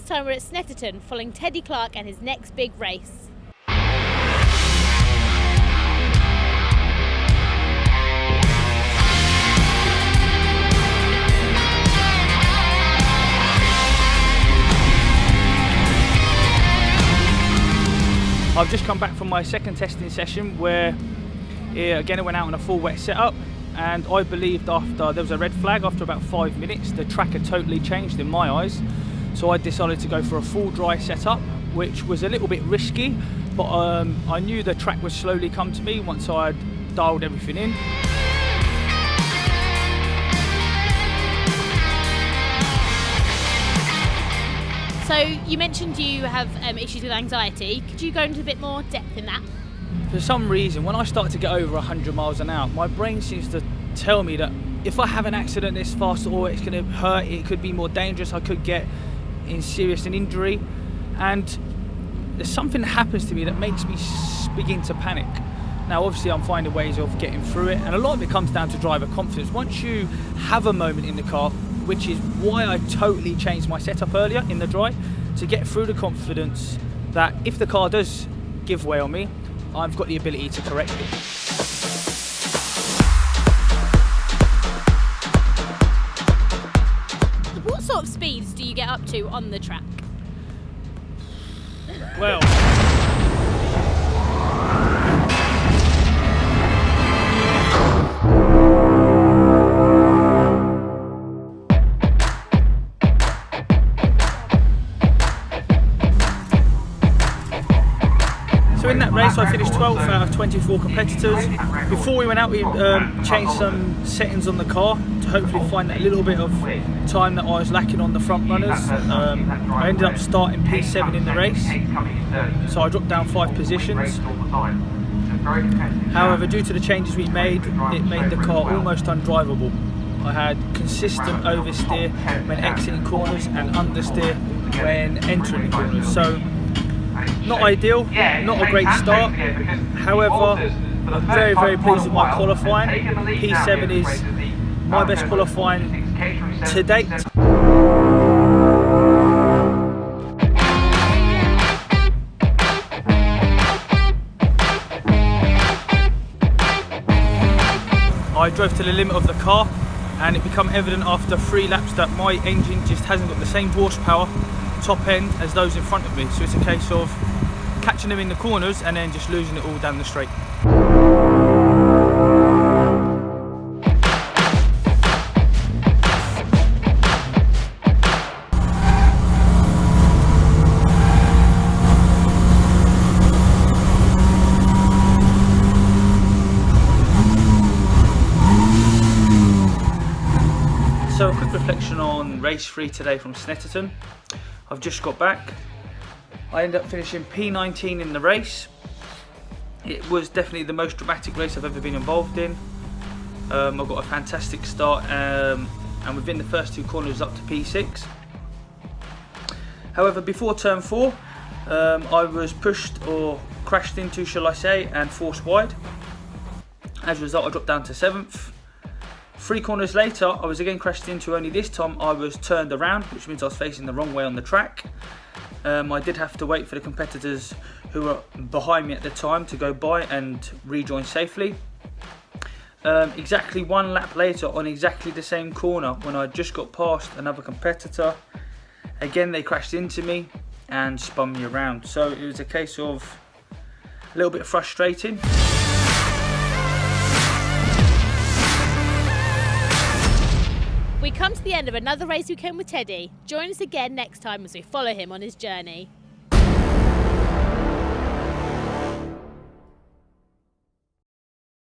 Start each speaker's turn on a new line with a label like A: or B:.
A: this time we're at SNETTERTON following Teddy Clark and his next big race.
B: I've just come back from my second testing session where again I went out on a full wet setup, and I believed after there was a red flag after about 5 minutes the track had totally changed in my eyes, so I decided to go for a full dry setup, which was a little bit risky, but I knew the track would slowly come to me once I had dialed everything in.
A: So you mentioned you have issues with anxiety. Could you go into a bit more depth in that?
B: For some reason, when I start to get over 100 miles an hour, my brain seems to tell me that if I have an accident this fast, or it's going to hurt, it could be more dangerous, I could get in serious an injury, and there's something that happens to me that makes me begin to panic. Now obviously I'm finding ways of getting through it, and a lot of it comes down to driver confidence. Once you have a moment in the car, which is why I totally changed my setup earlier in the dry, to get through the confidence that if the car does give way on me, I've got the ability to correct it.
A: What sort of speeds do you get up to on the track?
B: Well, so in that race I finished 12th out of 24 competitors. Before we went out, we changed some settings on the car to hopefully find that little bit of time that I was lacking on the front runners. I ended up starting P7 in the race, so I dropped down 5 positions. However, due to the changes we made, it made the car almost undrivable. I had consistent oversteer when exiting corners and understeer when entering corners. So not ideal, not a great start. However, I'm very, very pleased with my qualifying. P7 is my best qualifying to date. I drove to the limit of the car, and it became evident after 3 laps that my engine just hasn't got the same horsepower top end as those in front of me. So it's a case of catching them in the corners and then just losing it all down the straight. So a quick reflection on race 3 today from SNETTERTON. I've just got back. I ended up finishing P19 in the race. It was definitely the most dramatic race I've ever been involved in. I got a fantastic start, and within the first 2 corners up to P6. However, before turn 4, I was pushed or crashed into, shall I say, and forced wide. As a result, I dropped down to 7th. 3 corners later, I was again crashed into, only this time I was turned around, which means I was facing the wrong way on the track. I did have to wait for the competitors who were behind me at the time to go by and rejoin safely. Exactly 1 lap later, on exactly the same corner, when I just got past another competitor, again they crashed into me and spun me around. So it was a case of a little bit frustrating.
A: We come to the end of another race weekend with Teddy. Join us again next time as we follow him on his journey.